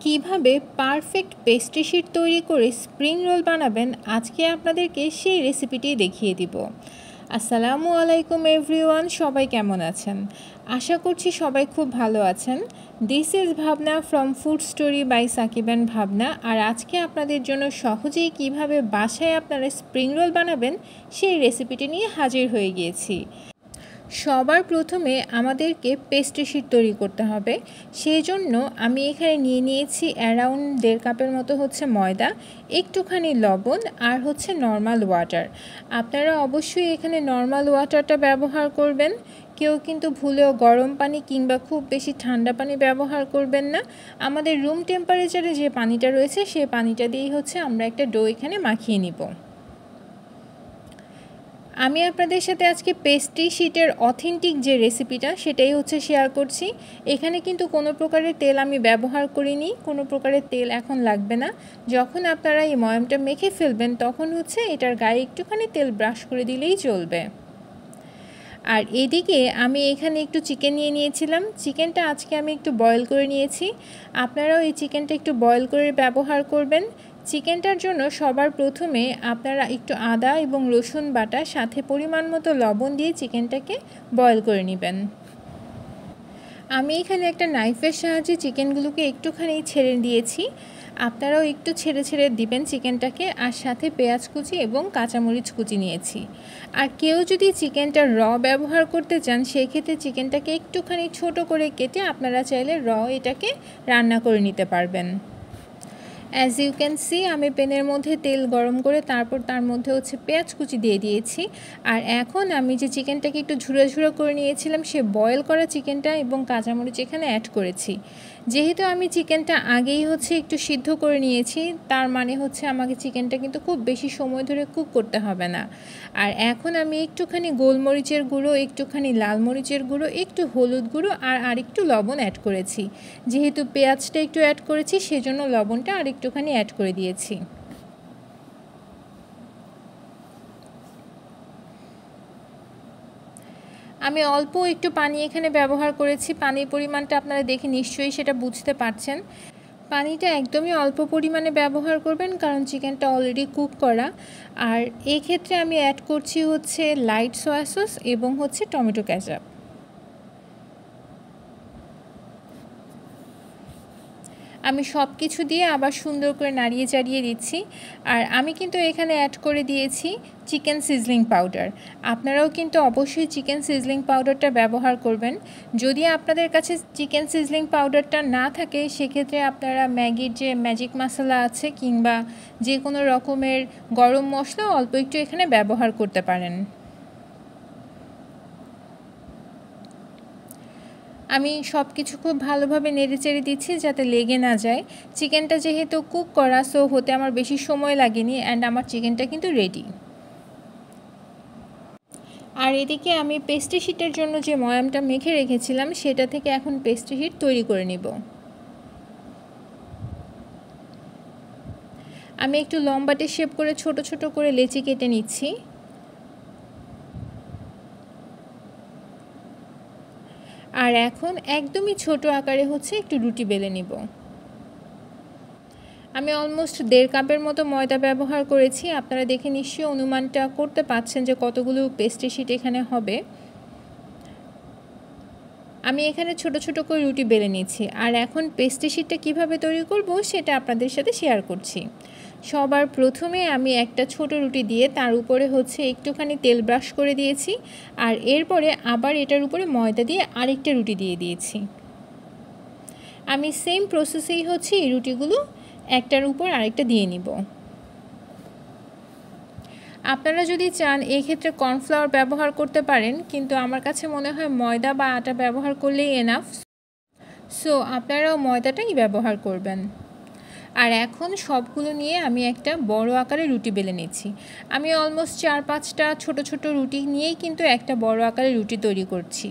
কিভাবে perfect pastry sheet তৈরি করে স্প্রিং রোল বানাবেন আজকে আপনাদেরকে সেই রেসিপিটি দেখিয়ে দিব। আসসালামু আলাইকুম এভরিওয়ান, সবাই কেমন আছেন? আশা করছি সবাই খুব ভালো আছেন। This is Bhavna from food story by Sakib and Bhavna. আর আজকে আপনাদের জন্য সহজেই কিভাবে বাসায় আপনারা স্প্রিং রোল বানাবেন সেই রেসিপিটি নিয়ে হাজির হয়ে গিয়েছি। সবার প্রথমে আমাদেরকে পেস্ট্রি শিট তৈরি করতে হবে। সেই জন্য আমি এখানে নিয়ে নিয়েছি অ্যারাউন্ড 1.5 কাপের মতো ময়দা, একটুখানি লবণ আর নর্মাল ওয়াটার। আপনারা অবশ্যই এখানে নর্মাল ওয়াটারটা ব্যবহার করবেন। কেউ কিন্তু ভুলেও গরম পানি কিংবা খুব বেশি ঠান্ডা পানি ব্যবহার করবেন না। আমাদের রুম টেম্পারেচারে যে পানিটা রয়েছে সেই পানিটা দিয়েই আমরা একটা ডো এখানে মাখিয়ে নিব। আমি আপনাদের সাথে আজকে পেস্ট্রি শিটের অথেন্টিক যে রেসিপিটা সেটাই শেয়ার করছি। এখানে কিন্তু কোনো প্রকারের তেল আমি ব্যবহার করিনি, কোনো প্রকারের তেল এখন লাগবে না। যখন আপনারা এই ময়ামটা মেখে ফেলবেন তখন এটার গায়ে একটুখানি তেল ব্রাশ করে দিলেই চলবে। আর এদিকে আমি এখানে একটু চিকেন নিয়ে নিয়েছিলাম। চিকেনটা আজকে আমি একটু বয়েল করে নিয়েছি। আপনারাও এই চিকেনটা একটু বয়েল করে ব্যবহার করবেন। চিকেনটার জন্য সবার প্রথমে আপনারা একটু আদা এবং রসুন বাটা সাথে পরিমাণ মতো লবণ দিয়ে চিকেনটাকে বয়েল করে নেবেন। আমি এখানে একটা নাইফের সাহায্যে চিকেনগুলোকে একটুখানি ছেড়ে দিয়েছি। আপনারাও একটু ছেড়ে ছেড়ে দিবেন চিকেনটাকে। আর সাথে পেঁয়াজ কুচি এবং কাঁচামরিচ কুচি নিয়েছি। আর কেউ যদি চিকেনটা ব্যবহার করতে চান সেই ক্ষেত্রে চিকেনটাকে একটুখানি ছোট করে কেটে আপনারা চাইলে এটাকে রান্না করে নিতে পারবেন। অ্যাজ ইউ ক্যান সি আমি প্যানের মধ্যে তেল গরম করে তারপর তার মধ্যে পেঁয়াজ কুচি দিয়ে দিয়েছি। আর এখন আমি যে চিকেনটাকে একটু ঝুড়ো ঝুড়ো করে নিয়েছিলাম সে বয়েল করা চিকেনটা এবং কাঁচামরিচ এখানে অ্যাড করেছি। যেহেতু আমি চিকেনটা আগেই একটু সিদ্ধ করে নিয়েছি, তার মানে আমাকে চিকেনটা কিন্তু খুব বেশি সময় ধরে কুক করতে হবে না। আর এখন আমি একটুখানি গোলমরিচের গুঁড়ো, একটুখানি লাল মরিচের গুঁড়ো, একটু হলুদ গুঁড়ো আর একটু লবণ অ্যাড করেছি। যেহেতু পেঁয়াজটা একটু অ্যাড করেছি সেজন্য লবণটা আর একটুখানি অ্যাড করে দিয়েছি। আমি অল্প একটু পানি এখানে ব্যবহার করেছি। পানির পরিমাণটা আপনারা দেখে নিশ্চয়ই সেটা বুঝতে পারছেন। পানিটা একদমই অল্প পরিমাণে ব্যবহার করবেন কারণ চিকেনটা অলরেডি কুক করা। আর এই ক্ষেত্রে আমি অ্যাড করছি লাইট সয়া সস এবং টমেটো কেচাপ। আমি সব কিছু দিয়ে আবার সুন্দর করে নাড়িয়ে চাড়িয়ে দিচ্ছি। আর আমি কিন্তু এখানে অ্যাড করে দিয়েছি চিকেন সিজলিং পাউডার। আপনারাও কিন্তু অবশ্যই চিকেন সিজলিং পাউডারটা ব্যবহার করবেন। যদি আপনাদের কাছে চিকেন সিজলিং পাউডারটা না থাকে সেক্ষেত্রে আপনারা ম্যাগির যে ম্যাজিক মশলা আছে কিংবা যে কোনো রকমের গরম মশলা অল্প একটু এখানে ব্যবহার করতে পারেন। আমি সব কিছু খুব ভালোভাবে নেড়েচেড়ে দিচ্ছি যাতে লেগে না যায়। চিকেনটা যেহেতু কুক করা সো হতে আমার বেশি সময় লাগেনি অ্যান্ড আমার চিকেনটা কিন্তু রেডি। আর এদিকে আমি পেস্ট্রি শিটের জন্য যে ময়ামটা মেখে রেখেছিলাম সেটা থেকে এখন পেস্ট্রি শিট তৈরি করে নিব। আমি একটু লম্বাটে শেপ করে ছোট ছোট করে লেচি কেটে নিচ্ছি। আর এখন একদমই ছোট আকারে একটু রুটি বেলে নিব। আমি অলমোস্ট 1.5 কাপের মতো ময়দা ব্যবহার করেছি। আপনারা দেখে নিশ্চয়ই অনুমানটা করতে পারছেন যে কতগুলো পেস্ট্রি শিট এখানে হবে। আমি এখানে ছোট ছোট করে রুটি বেলে নিয়েছি। আর এখন পেস্ট্রি শিটটা কীভাবে তৈরি করব সেটা আপনাদের সাথে শেয়ার করছি। সবার প্রথমে আমি একটা ছোট রুটি দিয়ে তার উপরে একটুখানি তেল ব্রাশ করে দিয়েছি। আর এরপরে আবার এটার উপরে ময়দা দিয়ে আরেকটা রুটি দিয়ে দিয়েছি। আমি সেম প্রসেসেই এই রুটিগুলো একটার উপর আরেকটা দিয়ে নিব। আপনারা যদি চান এই ক্ষেত্রে কর্নফ্লাওয়ার ব্যবহার করতে পারেন, কিন্তু আমার কাছে মনে হয় ময়দা বা আটা ব্যবহার করলেই এনাফ। সো আপনারাও ময়দাটাই ব্যবহার করবেন। আর এখন সবগুলো নিয়ে আমি একটা বড় আকারে রুটি বেলে নিচ্ছি। আমি অলমোস্ট 4-5টা ছোট ছোট রুটি নিয়েই কিন্তু একটা বড় আকারে রুটি তৈরি করছি।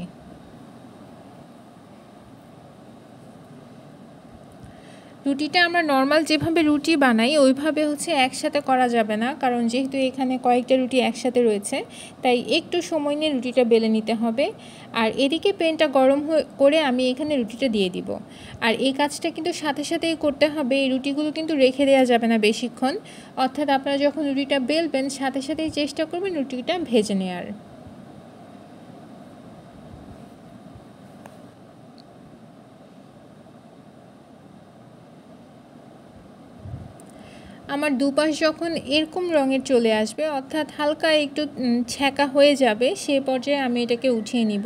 রুটিটা আমরা নর্মাল যেভাবে রুটি বানাই ওইভাবে হচ্ছে একসাথে করা যাবে না, কারণ যেহেতু এখানে কয়েকটা রুটি একসাথে রয়েছে তাই একটু সময় নিয়ে রুটিটা বেলে নিতে হবে। আর এদিকে প্যানটা গরম করে আমি এখানে রুটিটা দিয়ে দিব। আর এই কাজটা কিন্তু সাথে সাথেই করতে হবে, এই রুটিগুলো কিন্তু রেখে দেওয়া যাবে না বেশিক্ষণ। অর্থাৎ আপনারা যখন রুটিটা বেলবেন সাথে সাথেই চেষ্টা করবেন রুটিটা ভেজে নেওয়ার। আমার দুপাশ যখন এরকম রঙের চলে আসবে, অর্থাৎ হালকা একটু ছ্যাঁকা হয়ে যাবে, সে পর্যায়ে আমি এটাকে উঠিয়ে নিব।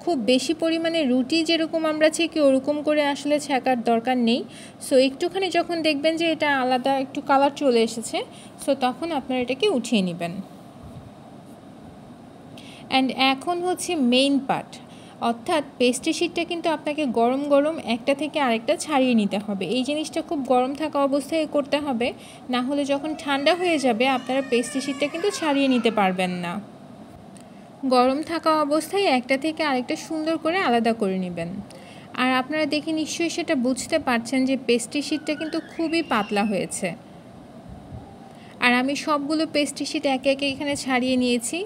খুব বেশি পরিমাণে রুটি যেরকম আমরা ছেঁকি ওরকম করে আসলে ছ্যাঁকার দরকার নেই। সো একটুখানি যখন দেখবেন যে এটা আলাদা একটু কালার চলে এসেছে, সো তখন আপনারা এটাকে উঠিয়ে নেবেন। অ্যান্ড এখন হচ্ছে মেইন পার্ট, অর্থাৎ পেস্ট্রি শিটটা কিন্তু আপনাকে গরম গরম একটা থেকে আরেকটা ছাড়িয়ে নিতে হবে। এই জিনিসটা খুব গরম থাকা অবস্থায় করতে হবে, না হলে যখন ঠান্ডা হয়ে যাবে আপনারা পেস্ট্রি শিটটা কিন্তু ছাড়িয়ে নিতে পারবেন না। গরম থাকা অবস্থায় একটা থেকে আরেকটা সুন্দর করে আলাদা করে নেবেন। আর আপনারা দেখে নিশ্চয়ই সেটা বুঝতে পারছেন যে পেস্ট্রি শিটটা কিন্তু খুবই পাতলা হয়েছে। আর আমি সবগুলো পেস্ট্রি শিট একে একে এখানে ছাড়িয়ে নিয়েছি।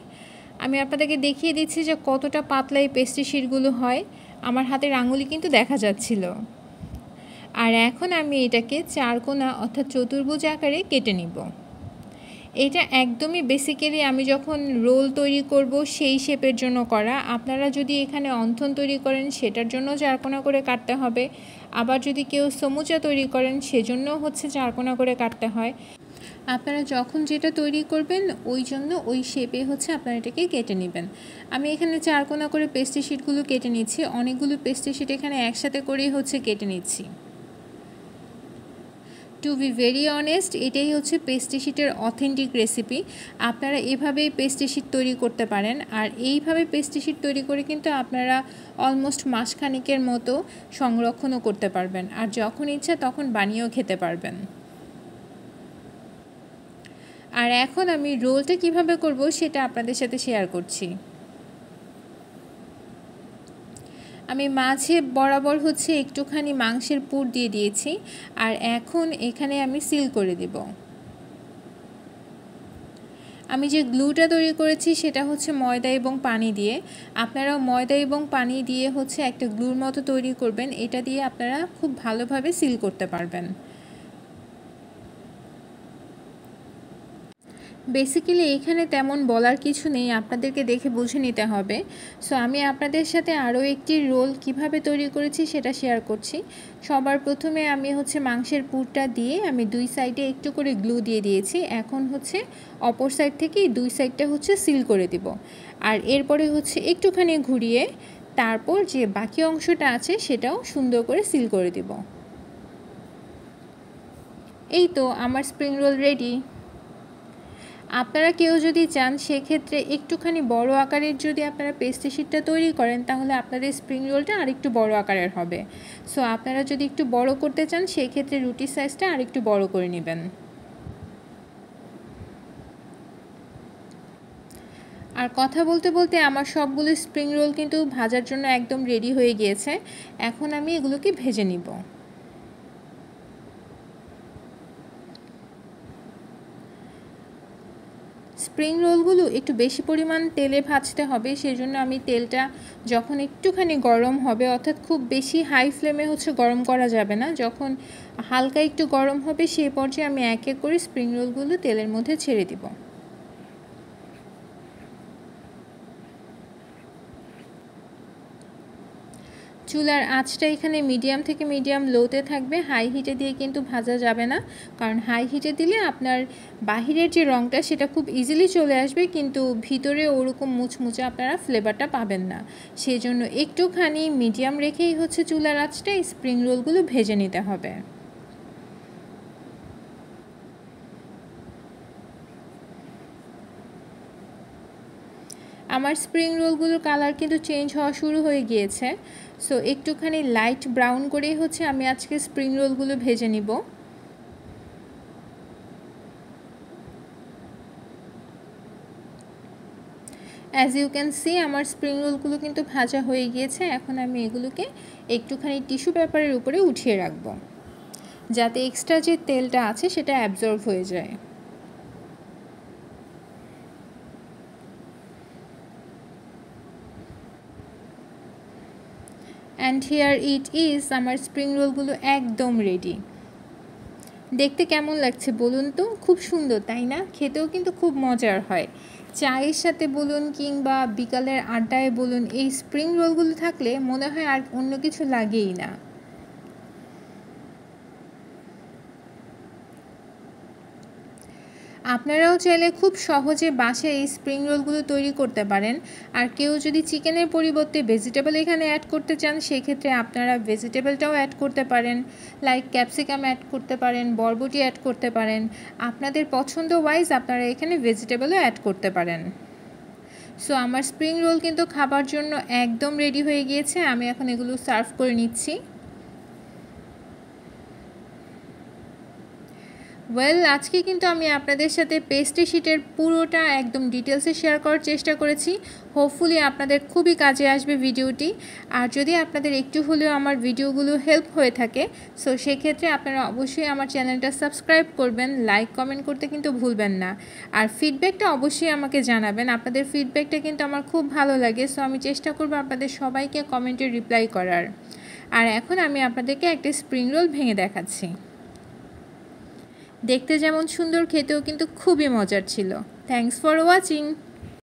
আমি আপনাদেরকে দেখিয়ে দিচ্ছি যে কতটা পাতলা এই পেস্ট্রি শিটগুলো হয়। আমার হাতের আঙুলি কিন্তু দেখা যাচ্ছিল। আর এখন আমি এটাকে চারকোনা অর্থাৎ চতুর্ভুজ আকারে কেটে নিব। এটা একদমই বেসিক্যালি আমি যখন রোল তৈরি করব সেই শেপের জন্য করা। আপনারা যদি এখানে অন্থন তৈরি করেন সেটার জন্য চারকোনা করে কাটতে হবে, আবার যদি কেউ সমুচা তৈরি করেন সেজন্য হচ্ছে চারকোনা করে কাটতে হয়। আপনারা যখন যেটা তৈরি করবেন ওই জন্য ওই শেপে হচ্ছে আপনারা এটাকে কেটে নেবেন। আমি এখানে চারকোনা করে পেস্ট্রি শিটগুলো কেটে নিচ্ছি, অনেকগুলো পেস্ট্রি শিট এখানে একসাথে করেই হচ্ছে কেটে নিচ্ছি। টু বি ভেরি অনেস্ট, এটাই হচ্ছে পেস্ট্রি শিটের অথেন্টিক রেসিপি। আপনারা এভাবেই পেস্ট্রি শিট তৈরি করতে পারেন। আর এইভাবে পেস্ট্রি শিট তৈরি করে কিন্তু আপনারা অলমোস্ট মাসখানেকের মতো সংরক্ষণও করতে পারবেন, আর যখন ইচ্ছা তখন বানিয়েও খেতে পারবেন। আর এখন আমি রোলটা কিভাবে করব সেটা আপনাদের সাথে শেয়ার করছি। আমি মাঝে বরাবর হচ্ছে একটুখানি মাংসের পুর দিয়ে দিয়েছি, আর এখন এখানে আমি সিল করে দেব। আমি যে গ্লুটা তৈরি করেছি সেটা হচ্ছে ময়দা এবং পানি দিয়ে। আপনারাও ময়দা এবং পানি দিয়ে হচ্ছে একটা গ্লুর মতো তৈরি করবেন, এটা দিয়ে আপনারা খুব ভালোভাবে সিল করতে পারবেন। বেসিক্যালি এখানে তেমন বলার কিছু নেই, আপনাদেরকে দেখে বুঝে নিতে হবে। সো আমি আপনাদের সাথে আরও একটি রোল কিভাবে তৈরি করেছি সেটা শেয়ার করছি। সবার প্রথমে আমি হচ্ছে মাংসের পুরটা দিয়ে আমি দুই সাইডে একটু করে গ্লু দিয়ে দিয়েছি। এখন হচ্ছে অপর সাইড থেকে দুই সাইডটা হচ্ছে সিল করে দিব। আর এরপরে হচ্ছে একটুখানি ঘুরিয়ে তারপর যে বাকি অংশটা আছে সেটাও সুন্দর করে সিল করে দিব। এই তো আমার স্প্রিং রোল রেডি। আপনারা কেউ যদি চান সেক্ষেত্রে একটুখানি বড় আকারের যদি আপনারা পেস্ট্রি শিটটা তৈরি করেন তাহলে আপনাদের স্প্রিং রোলটা আরেকটু বড় আকারের হবে। সো আপনারা যদি একটু বড় করতে চান সেক্ষেত্রে রুটির সাইজটা আরেকটু বড় করে নেবেন। আর কথা বলতে বলতে আমার সবগুলো স্প্রিং রোল কিন্তু ভাজার জন্য একদম রেডি হয়ে গিয়েছে। এখন আমি এগুলোকে ভেজে নিব। স্প্রিং রোলগুলো একটু বেশি পরিমাণ তেলে ভাজতে হবে, সেজন্য আমি তেলটা যখন একটুখানি গরম হবে, অর্থাৎ খুব বেশি হাই ফ্লেমে হচ্ছে গরম করা যাবে না, যখন হালকা একটু গরম হবে সেই পর্যায়ে আমি এক এক করে স্প্রিং রোলগুলো তেলের মধ্যে ছেড়ে দিব। চুলার আঁচটা এখানে মিডিয়াম থেকে মিডিয়াম লোতে থাকবে, হাই হিটে দিয়ে কিন্তু ভাজা যাবে না, কারণ হাই হিটে দিলে আপনার বাহিরের যে রঙটা সেটা খুব ইজিলি চলে আসবে, কিন্তু ভিতরে ওরকম মুচমুচে আপনারা ফ্লেভারটা পাবেন না। সেই জন্য একটুখানি মিডিয়াম রেখেই হচ্ছে চুলার আঁচটা স্প্রিং রোলগুলো ভেজে নিতে হবে। আমার স্প্রিং রোলগুলোর কালার কিন্তু চেঞ্জ হওয়া শুরু হয়ে গিয়েছে। সো একটুখানি লাইট ব্রাউন করেই হচ্ছে আমি আজকে স্প্রিং রোলগুলো ভেজে নিব। অ্যাজ ইউ ক্যান সি আমার স্প্রিং রোলগুলো কিন্তু ভাজা হয়ে গিয়েছে। এখন আমি এগুলোকে একটুখানি টিস্যু পেপারের উপরে উঠিয়ে রাখবো। যাতে এক্সট্রা যে তেলটা আছে সেটা অ্যাবজর্ব হয়ে যায়। অ্যান্ড হিয়ার ইট ইজ, আমার স্প্রিং রোলগুলো একদম রেডি। দেখতে কেমন লাগছে বলুন তো? খুব সুন্দর তাই না? খেতেও কিন্তু খুব মজার হয়। চায়ের সাথে বলুন কিংবা বিকালের আড্ডায় বলুন, এই স্প্রিং রোলগুলো থাকলে মনে হয় আর অন্য কিছু লাগেই না। আপনারাও চাইলে খুব সহজে বাসায় এই স্প্রিং রোলগুলো তৈরি করতে পারেন। আর কেউ যদি চিকেনের পরিবর্তে ভেজিটেবল এখানে অ্যাড করতে চান, সেক্ষেত্রে আপনারা ভেজিটেবলটাও অ্যাড করতে পারেন, লাইক ক্যাপসিকাম অ্যাড করতে পারেন, বরবটি অ্যাড করতে পারেন। আপনাদের পছন্দ ওয়াইজ আপনারা এখানে ভেজিটেবলও অ্যাড করতে পারেন। সো আমার স্প্রিং রোল কিন্তু খাবার জন্য একদম রেডি হয়ে গিয়েছে। আমি এখন এগুলো সার্ভ করে নিচ্ছি। আজকে কিন্তু আমি আপনাদের সাথে পেস্ট্রি শিটের পুরোটা একদম ডিটেলসে শেয়ার করার চেষ্টা করেছি। হোপফুলি আপনাদের খুবই কাজে আসবে ভিডিওটি। আর যদি আপনাদের একটু হলেও আমার ভিডিওগুলো হেল্প হয়ে থাকে, সো সেক্ষেত্রে আপনারা অবশ্যই আমার চ্যানেলটা সাবস্ক্রাইব করবেন, লাইক কমেন্ট করতে কিন্তু ভুলবেন না। আর ফিডব্যাকটা অবশ্যই আমাকে জানাবেন। আপনাদের ফিডব্যাকটা কিন্তু আমার খুব ভালো লাগে। সো আমি চেষ্টা করব আপনাদের সবাইকে কমেন্টে রিপ্লাই করার। আর এখন আমি আপনাদেরকে একটা স্প্রিং রোল ভেঙে দেখাচ্ছি। দেখতে যেমন সুন্দর, খেতেও কিন্তু খুবই মজার ছিল। Thanks for watching.